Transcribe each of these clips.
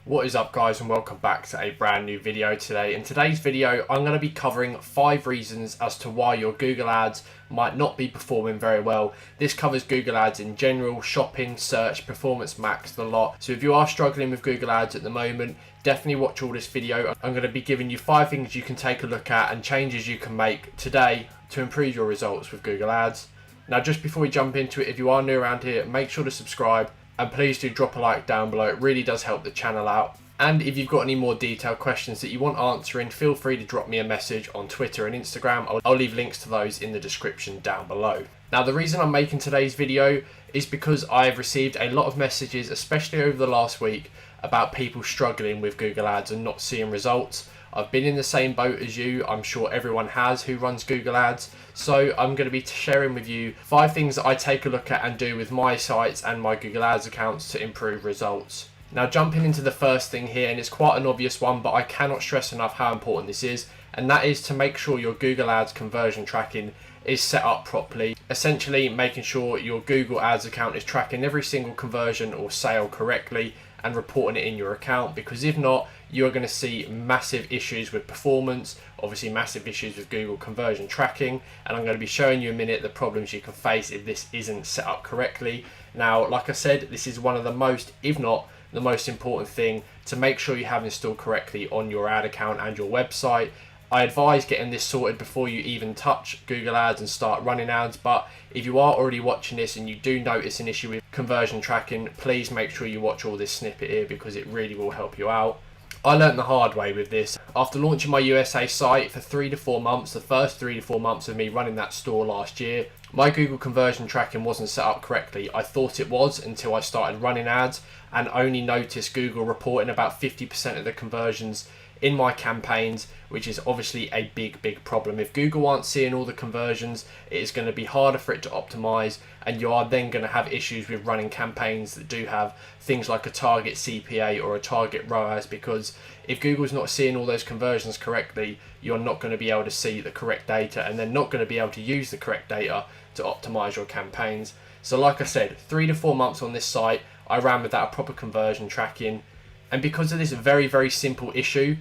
What is up, guys, and welcome back to a brand new video today. In today's video I'm going to be covering 5 reasons as to why your Google ads might not be performing very well. This covers Google ads in general, shopping, search, performance max, the lot. So if you are struggling with Google ads at the moment, definitely watch all this video. I'm going to be giving you 5 things you can take a look at and changes you can make today to improve your results with Google ads. Now, just before we jump into it, if you are new around here, make sure to subscribe. And please do drop a like down below, it really does help the channel out. And if you've got any more detailed questions that you want answering, feel free to drop me a message on Twitter and Instagram. I'll leave links to those in the description down below. Now, the reason I'm making today's video is because I've received a lot of messages, especially over the last week, about people struggling with Google ads and not seeing results. I've been in the same boat as you, I'm sure everyone has who runs Google ads. So I'm going to be sharing with you 5 things that I take a look at and do with my sites and my Google ads accounts to improve results. Now, jumping into the first thing here, and it's quite an obvious one, but I cannot stress enough how important this is, and that is to make sure your Google ads conversion tracking is set up properly. Essentially making sure your Google ads account is tracking every single conversion or sale correctly and reporting it in your account, because if not, you're going to see massive issues with performance, obviously massive issues with Google conversion tracking, and I'm going to be showing you in a minute the problems you can face if this isn't set up correctly. Now, like I said, this is one of the most, if not the most important thing to make sure you have installed correctly on your ad account and your website. I advise getting this sorted before you even touch Google ads and start running ads, but if you are already watching this and you do notice an issue with conversion tracking, please make sure you watch all this snippet here because it really will help you out. I learned the hard way with this. After launching my USA site for 3 to 4 months, the first 3 to 4 months of me running that store last year, my Google conversion tracking wasn't set up correctly. I thought it was until I started running ads and only noticed Google reporting about 50% of the conversions in my campaigns, which is obviously a big problem. If Google aren't seeing all the conversions, it is going to be harder for it to optimize, and you are then going to have issues with running campaigns that do have things like a target CPA or a target ROAS, because if Google's not seeing all those conversions correctly, you're not going to be able to see the correct data, and they're not going to be able to use the correct data to optimize your campaigns. So like I said, 3 to 4 months on this site, I ran without a proper conversion tracking, and because of this very simple issue,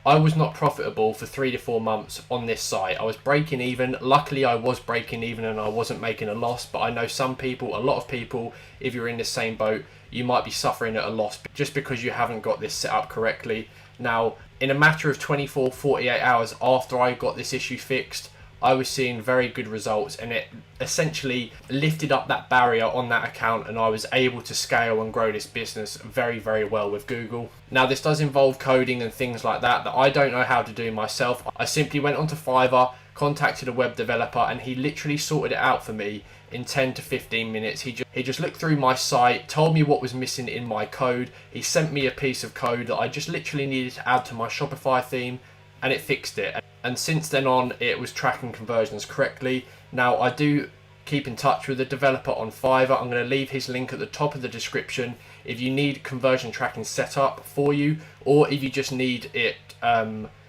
I was not profitable for 3 to 4 months on this site. I was breaking even. Luckily, I was breaking even and I wasn't making a loss, but I know some people, a lot of people, if you're in the same boat, you might be suffering at a loss just because you haven't got this set up correctly. Now, in a matter of 24, 48 hours after I got this issue fixed, I was seeing very good results, and it essentially lifted up that barrier on that account, and I was able to scale and grow this business very well with Google. Now, this does involve coding and things like that I don't know how to do myself. I simply went onto Fiverr, contacted a web developer, and he literally sorted it out for me in 10 to 15 minutes. He just looked through my site, told me what was missing in my code. He sent me a piece of code that I just literally needed to add to my Shopify theme, and it fixed it. And since then on, it was tracking conversions correctly. Now, I do keep in touch with the developer on Fiverr. I'm going to leave his link at the top of the description if you need conversion tracking set up for you, or if you just need it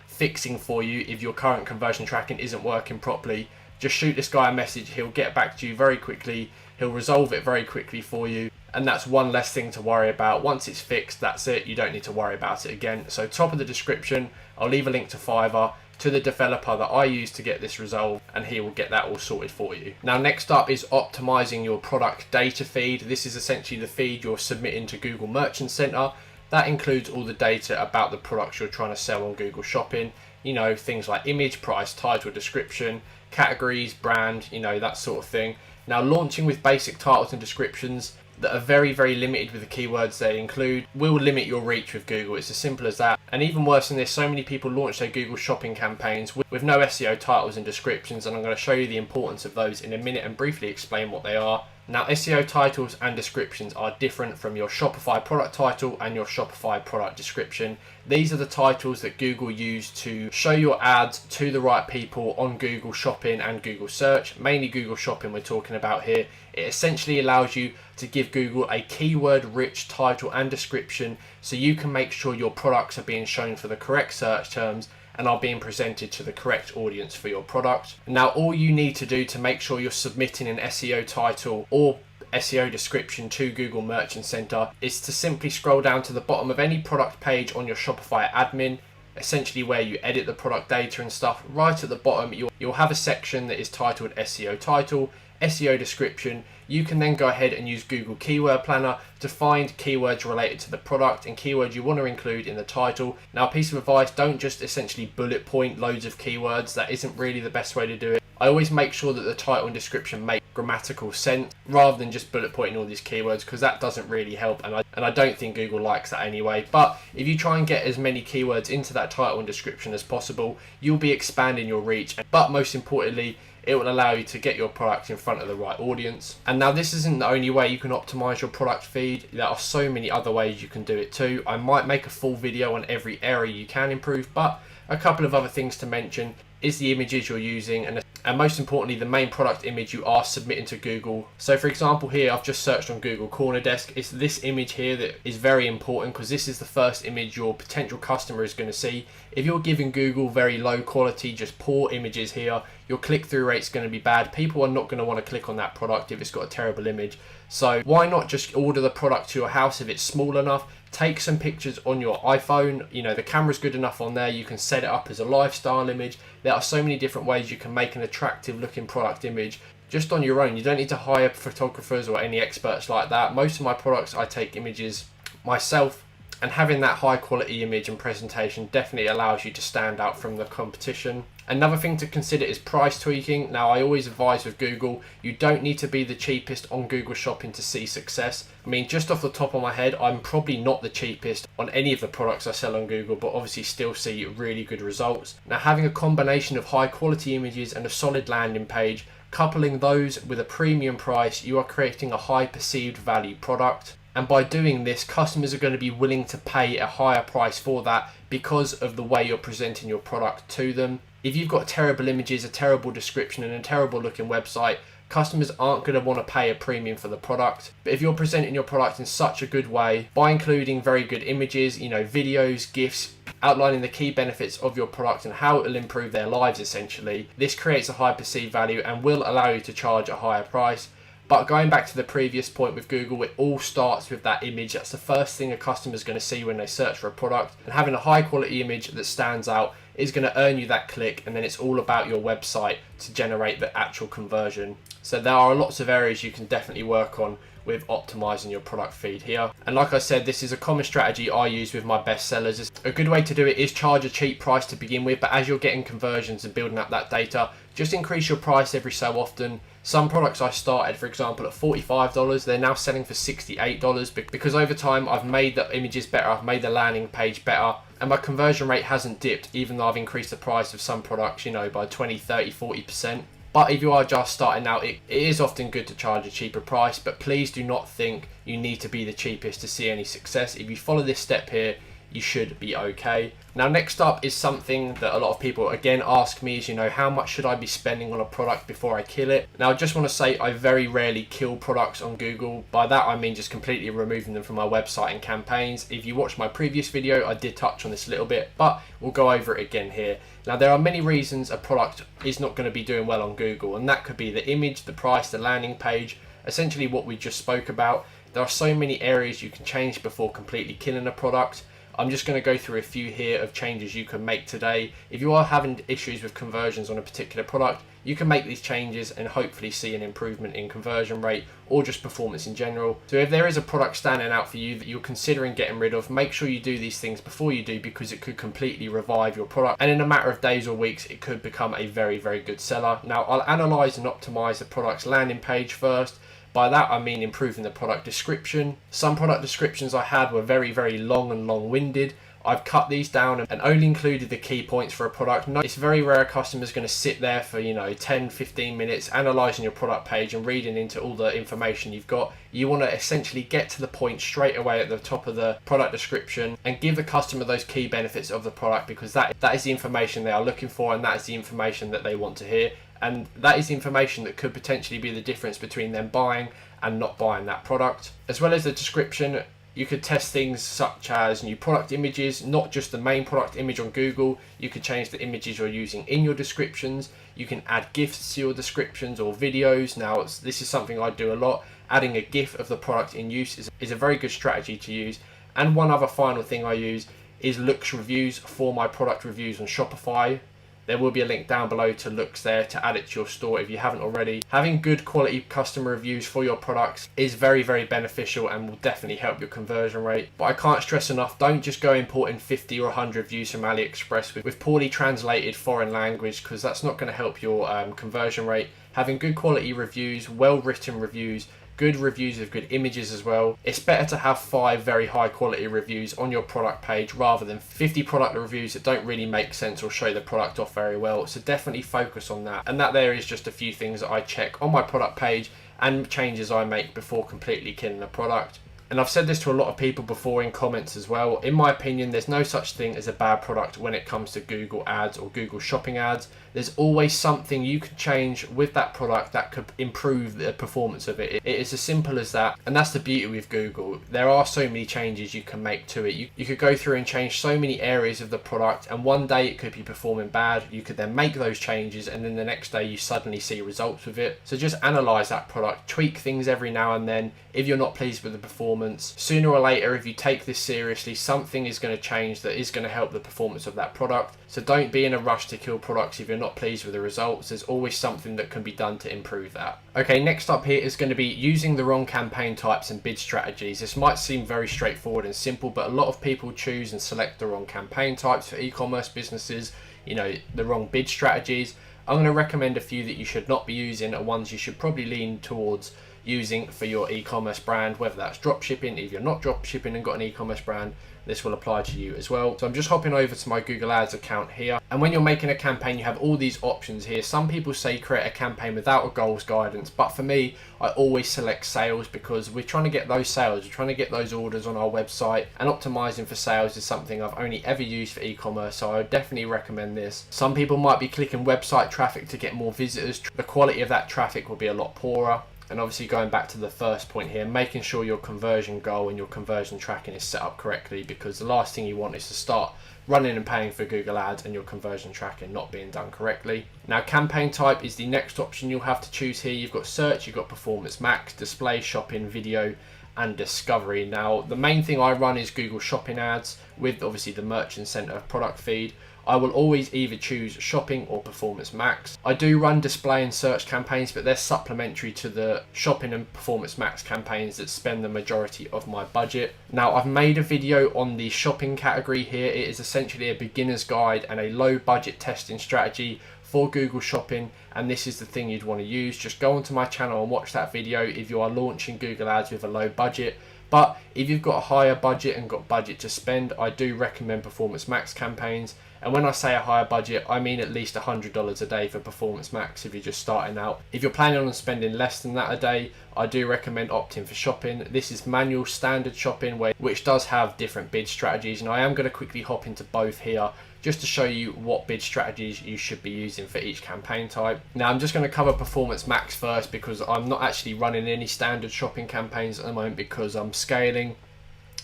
fixing for you if your current conversion tracking isn't working properly. Just shoot this guy a message, he'll get back to you very quickly, he'll resolve it very quickly for you, and that's one less thing to worry about. Once it's fixed, that's it, you don't need to worry about it again. So top of the description, I'll leave a link to Fiverr, to the developer that I use to get this resolved, and he will get that all sorted for you. Now, next up is optimizing your product data feed. This is essentially the feed you're submitting to Google Merchant Center. That includes all the data about the products you're trying to sell on Google Shopping. You know, things like image, price, title, description, categories, brand, you know, that sort of thing. Now, launching with basic titles and descriptions that are very limited with the keywords they include will limit your reach with Google. It's as simple as that. And even worse than this, so many people launch their Google Shopping campaigns with no SEO titles and descriptions, and I'm going to show you the importance of those in a minute and briefly explain what they are. Now, SEO titles and descriptions are different from your Shopify product title and your Shopify product description. These are the titles that Google use to show your ads to the right people on Google Shopping and Google Search. Mainly Google Shopping we're talking about here. It essentially allows you to give Google a keyword-rich title and description so you can make sure your products are being shown for the correct search terms and are being presented to the correct audience for your product. Now, all you need to do to make sure you're submitting an SEO title or SEO description to Google Merchant Center is to simply scroll down to the bottom of any product page on your Shopify admin, essentially where you edit the product data and stuff. Right at the bottom, you'll have a section that is titled SEO title, SEO description. You can then go ahead and use Google Keyword Planner to find keywords related to the product and keywords you want to include in the title. Now, a piece of advice, don't just essentially bullet point loads of keywords. That isn't really the best way to do it. I always make sure that the title and description make grammatical sense rather than just bullet pointing all these keywords, because that doesn't really help, and I don't think Google likes that anyway. But if you try and get as many keywords into that title and description as possible, you'll be expanding your reach, but most importantly, it will allow you to get your product in front of the right audience. And now, this isn't the only way you can optimize your product feed. There are so many other ways you can do it too. I might make a full video on every area you can improve, but a couple of other things to mention is the images you're using, and most importantly, the main product image you are submitting to Google. So for example, here I've just searched on Google Corner Desk. It's this image here that is very important, because this is the first image your potential customer is going to see. If you're giving Google very low quality, just poor images here, your click-through rate's going to be bad. People are not going to want to click on that product if it's got a terrible image. So why not just order the product to your house if it's small enough? Take some pictures on your iPhone. You know, the camera's good enough on there. You can set it up as a lifestyle image. There are so many different ways you can make an attractive looking product image just on your own. You don't need to hire photographers or any experts like that. Most of my products, I take images myself, and having that high quality image and presentation definitely allows you to stand out from the competition. Another thing to consider is price tweaking. Now, I always advise with Google, you don't need to be the cheapest on Google Shopping to see success. I mean, just off the top of my head, I'm probably not the cheapest on any of the products I sell on Google, but obviously still see really good results. Now, having a combination of high quality images and a solid landing page, coupling those with a premium price, you are creating a high perceived value product. And by doing this, customers are going to be willing to pay a higher price for that because of the way you're presenting your product to them. If you've got terrible images, a terrible description, and a terrible looking website, customers aren't going to want to pay a premium for the product. But if you're presenting your product in such a good way, by including very good images, videos, GIFs, outlining the key benefits of your product and how it will improve their lives essentially, this creates a high perceived value and will allow you to charge a higher price. But going back to the previous point with Google, it all starts with that image. That's the first thing a customer is going to see when they search for a product. And having a high quality image that stands out is going to earn you that click, and then it's all about your website to generate the actual conversion. So there are lots of areas you can definitely work on with optimizing your product feed here. And like I said, this is a common strategy I use with my best sellers. A good way to do it is charge a cheap price to begin with, but as you're getting conversions and building up that data, just increase your price every so often. Some products I started, for example, at $45, they're now selling for $68 because over time I've made the images better, I've made the landing page better, and my conversion rate hasn't dipped even though I've increased the price of some products, by 20, 30, 40%. But if you are just starting out, it is often good to charge a cheaper price, but please do not think you need to be the cheapest to see any success. If you follow this step here, you should be okay. Now, next up is something that a lot of people again ask me is, how much should I be spending on a product before I kill it? Now, I just want to say I very rarely kill products on Google. By that, I mean just completely removing them from my website and campaigns. If you watched my previous video, I did touch on this a little bit, but we'll go over it again here. Now, there are many reasons a product is not going to be doing well on Google, and that could be the image, the price, the landing page, essentially what we just spoke about. There are so many areas you can change before completely killing a product. I'm just going to go through a few here of changes you can make today. If you are having issues with conversions on a particular product, you can make these changes and hopefully see an improvement in conversion rate or just performance in general. So if there is a product standing out for you that you're considering getting rid of, make sure you do these things before you do, because it could completely revive your product. And in a matter of days or weeks, it could become a very, very good seller. Now, I'll analyze and optimize the product's landing page first. By that, I mean improving the product description. Some product descriptions I had were very, very long and long-winded. I've cut these down and only included the key points for a product. It's very rare a customer's going to sit there for 10, 15 minutes analysing your product page and reading into all the information you've got. You want to essentially get to the point straight away at the top of the product description and give the customer those key benefits of the product, because that is the information they are looking for, and that is the information that they want to hear. And that is information that could potentially be the difference between them buying and not buying that product. As well as the description, You could test things such as new product images, not just the main product image on Google. You could change the images you're using in your descriptions. You can add GIFs to your descriptions or videos. Now, this is something I do a lot. Adding a GIF of the product in use is a very good strategy to use. And one other final thing I use is Looks reviews for my product reviews on Shopify. There will be a link down below to Looks there to add it to your store if you haven't already. Having good quality customer reviews for your products is very, very beneficial and will definitely help your conversion rate. But I can't stress enough, don't just go importing 50 or 100 views from AliExpress with poorly translated foreign language, because that's not going to help your conversion rate. Having good quality reviews, well-written reviews, good reviews with good images as well. It's better to have 5 very high quality reviews on your product page rather than 50 product reviews that don't really make sense or show the product off very well. So definitely focus on that. And that there is just a few things that I check on my product page and changes I make before completely killing the product. And I've said this to a lot of people before in comments as well. In my opinion, there's no such thing as a bad product when it comes to Google ads or Google shopping ads. There's always something you could change with that product that could improve the performance of it. It is as simple as that. And that's the beauty with Google. There are so many changes you can make to it. You could go through and change so many areas of the product, and one day it could be performing bad. You could then make those changes, and then the next day you suddenly see results with it. So just analyze that product, tweak things every now and then. If you're not pleased with the performance, sooner or later, if you take this seriously, something is going to change that is going to help the performance of that product. So don't be in a rush to kill products if you're not pleased with the results. There's always something that can be done to improve that. Okay, next up here is going to be using the wrong campaign types and bid strategies. This might seem very straightforward and simple, but a lot of people choose and select the wrong campaign types for e-commerce businesses, the wrong bid strategies. I'm going to recommend a few that you should not be using and ones you should probably lean towards using for your e-commerce brand, whether that's drop shipping. If you're not drop shipping and got an e-commerce brand, this will apply to you as well. So I'm just hopping over to my Google Ads account here, and when you're making a campaign, you have all these options here. Some people say create a campaign without a goals guidance, but for me, I always select sales, because we're trying to get those sales, we're trying to get those orders on our website, and optimizing for sales is something I've only ever used for e-commerce, so I would definitely recommend this. Some people might be clicking website traffic to get more visitors. The quality of that traffic will be a lot poorer. And obviously, going back to the first point here, making sure your conversion goal and your conversion tracking is set up correctly, because the last thing you want is to start running and paying for Google Ads and your conversion tracking not being done correctly. Now, campaign type is the next option you'll have to choose here. You've got search, you've got performance max, display, shopping, video, and discovery. Now, the main thing I run is Google shopping ads with obviously the merchant center product feed. I will always either choose shopping or performance max. I do run display and search campaigns, but they're supplementary to the shopping and performance max campaigns that spend the majority of my budget. Now, I've made a video on the shopping category here. It is essentially a beginner's guide and a low budget testing strategy for Google shopping, and this is the thing you'd want to use. Just go onto my channel and watch that video if you are launching Google Ads with a low budget. But if you've got a higher budget and got budget to spend, I do recommend performance max campaigns. And when I say a higher budget, I mean at least $100 a day for performance max if you're just starting out. If you're planning on spending less than that a day, I do recommend opting for shopping. This is manual standard shopping, which does have different bid strategies, and I am going to quickly hop into both here just to show you what bid strategies you should be using for each campaign type. Now, I'm just going to cover performance max first, because I'm not actually running any standard shopping campaigns at the moment because I'm scaling.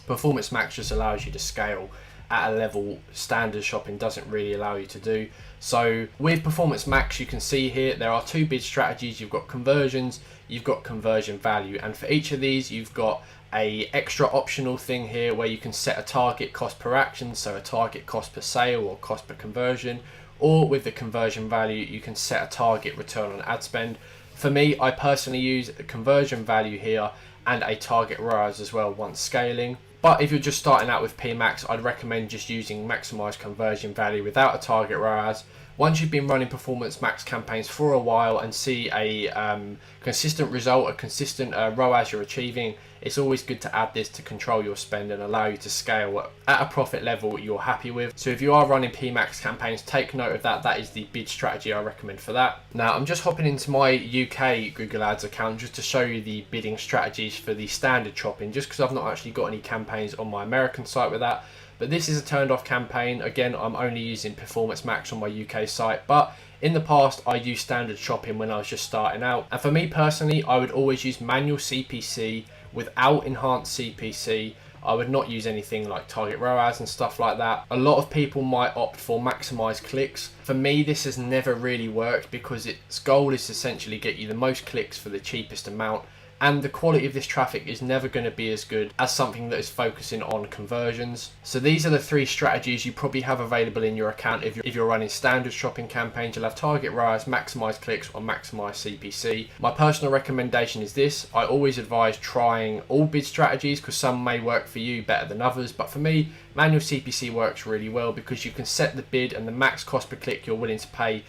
Performance max just allows you to scale at a level standard shopping doesn't really allow you to do. So with performance max, you can see here there are 2 bid strategies. You've got conversions, you've got conversion value, and for each of these you've got a extra optional thing here where you can set a target cost per action, so a target cost per sale or cost per conversion, or with the conversion value you can set a target return on ad spend. For me, I personally use a conversion value here and a target ROAS as well once scaling. But if you're just starting out with PMax, I'd recommend just using maximize conversion value without a target ROAS. Once you've been running performance max campaigns for a while and see a consistent result, a consistent ROAS you're achieving, it's always good to add this to control your spend and allow you to scale at a profit level you're happy with. So if you are running PMax campaigns, take note of that. That is the bid strategy I recommend for that. Now, I'm just hopping into my UK Google Ads account just to show you the bidding strategies for the standard shopping, just because I've not actually got any campaigns on my American site with that. But this is a turned off campaign. Again, I'm only using performance max on my UK site, but in the past I used standard shopping when I was just starting out. And for me personally, I would always use manual CPC without enhanced CPC I would not use anything like target ROAS and stuff like that. A lot of people might opt for maximize clicks. For me, this has never really worked because its goal is to essentially get you the most clicks for the cheapest amount, and the quality of this traffic is never going to be as good as something that is focusing on conversions. So these are the 3 strategies you probably have available in your account. If you're running standard shopping campaigns, you'll have target ROAS, maximize clicks, or maximize CPC. My personal recommendation is this. I always advise trying all bid strategies because some may work for you better than others, but for me, manual CPC works really well because you can set the bid and the max cost per click you're willing to pay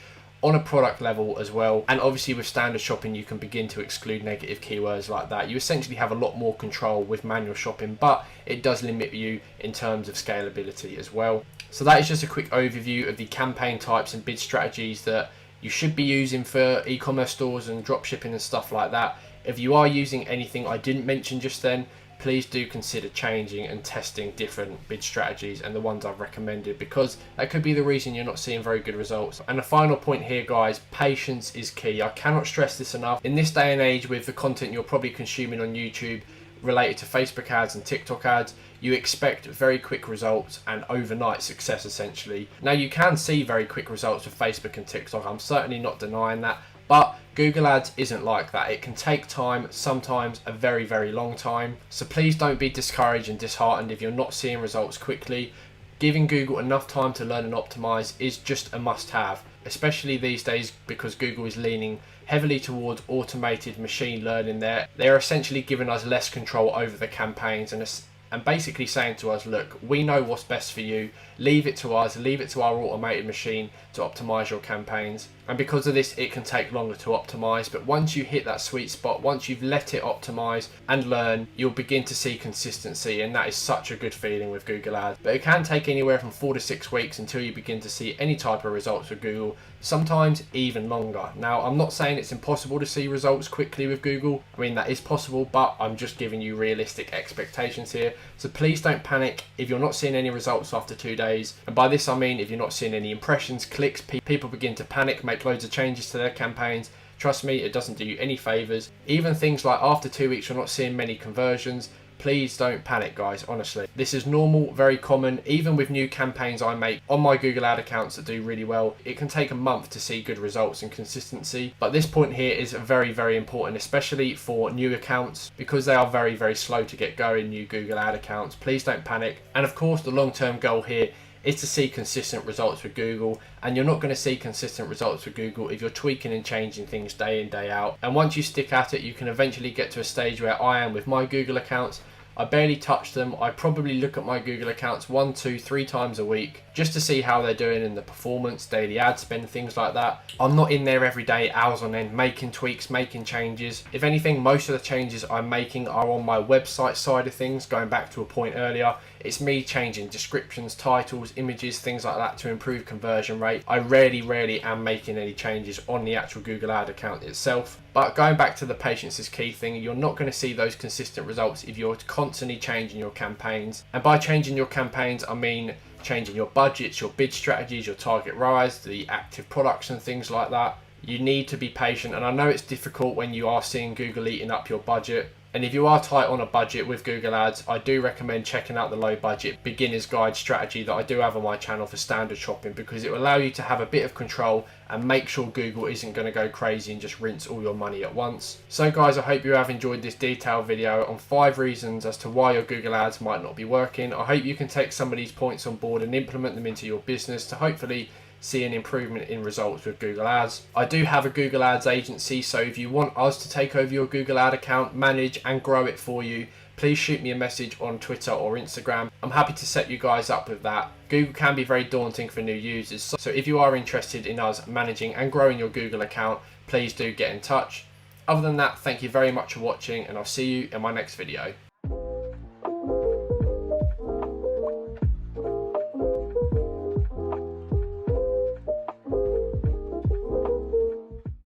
on a product level as well. And obviously with standard shopping, you can begin to exclude negative keywords like that. You essentially have a lot more control with manual shopping, but it does limit you in terms of scalability as well. So that is just a quick overview of the campaign types and bid strategies that you should be using for e-commerce stores and drop shipping and stuff like that. If you are using anything I didn't mention just then, please do consider changing and testing different bid strategies and the ones I've recommended, because that could be the reason you're not seeing very good results. And the final point here, guys, patience is key. I cannot stress this enough. In this day and age, with the content you're probably consuming on YouTube related to Facebook ads and TikTok ads, you expect very quick results and overnight success essentially. Now you can see very quick results with Facebook and TikTok, I'm certainly not denying that, but Google Ads isn't like that. It can take time, sometimes a very, very long time. So please don't be discouraged and disheartened if you're not seeing results quickly. Giving Google enough time to learn and optimize is just a must-have, especially these days because Google is leaning heavily towards automated machine learning there. They're essentially giving us less control over the campaigns and basically saying to us, look, we know what's best for you, leave it to us, leave it to our automated machine to optimize your campaigns. And because of this, it can take longer to optimize, but once you hit that sweet spot, once you've let it optimize and learn, you'll begin to see consistency, and that is such a good feeling with Google Ads. But it can take anywhere from 4 to 6 weeks until you begin to see any type of results with Google, sometimes even longer. Now, I'm not saying it's impossible to see results quickly with Google. I mean, that is possible, but I'm just giving you realistic expectations here. So please don't panic if you're not seeing any results after 2 days. And by this, I mean, if you're not seeing any impressions, clicks, people begin to panic, make loads of changes to their campaigns. Trust me, it doesn't do you any favors. Even things like after 2 weeks, you're not seeing many conversions. Please don't panic, guys, honestly. This is normal, very common. Even with new campaigns I make on my Google Ad accounts that do really well, it can take a month to see good results and consistency. But this point here is very, very important, especially for new accounts, because they are very, very slow to get going, new Google Ad accounts. Please don't panic. And of course, the long-term goal here is to see consistent results with Google, and you're not going to see consistent results with Google if you're tweaking and changing things day in, day out. And once you stick at it, you can eventually get to a stage where I am with my Google accounts. I barely touch them. I probably look at my Google accounts 1, 2, 3 times a week just to see how they're doing in the performance, daily ad spend, things like that. I'm not in there every day, hours on end, making tweaks, making changes. If anything, most of the changes I'm making are on my website side of things, going back to a point earlier. It's me changing descriptions, titles, images, things like that to improve conversion rate. I rarely am making any changes on the actual Google Ad account itself. But going back to the patience is key thing, you're not going to see those consistent results if you're constantly changing your campaigns. And by changing your campaigns, I mean changing your budgets, your bid strategies, your target ROAS, the active products and things like that. You need to be patient, and I know it's difficult when you are seeing Google eating up your budget. And if you are tight on a budget with Google Ads, I do recommend checking out the low budget beginner's guide strategy that I do have on my channel for standard shopping, because it will allow you to have a bit of control and make sure Google isn't going to go crazy and just rinse all your money at once. So guys, I hope you have enjoyed this detailed video on 5 reasons as to why your Google Ads might not be working. I hope you can take some of these points on board and implement them into your business to hopefully see an improvement in results with Google Ads. I do have a Google Ads agency, so if you want us to take over your Google Ad account, manage and grow it for you, please shoot me a message on Twitter or Instagram. I'm happy to set you guys up with that. Google can be very daunting for new users, so if you are interested in us managing and growing your Google account, please do get in touch. Other than that, thank you very much for watching, and I'll see you in my next video.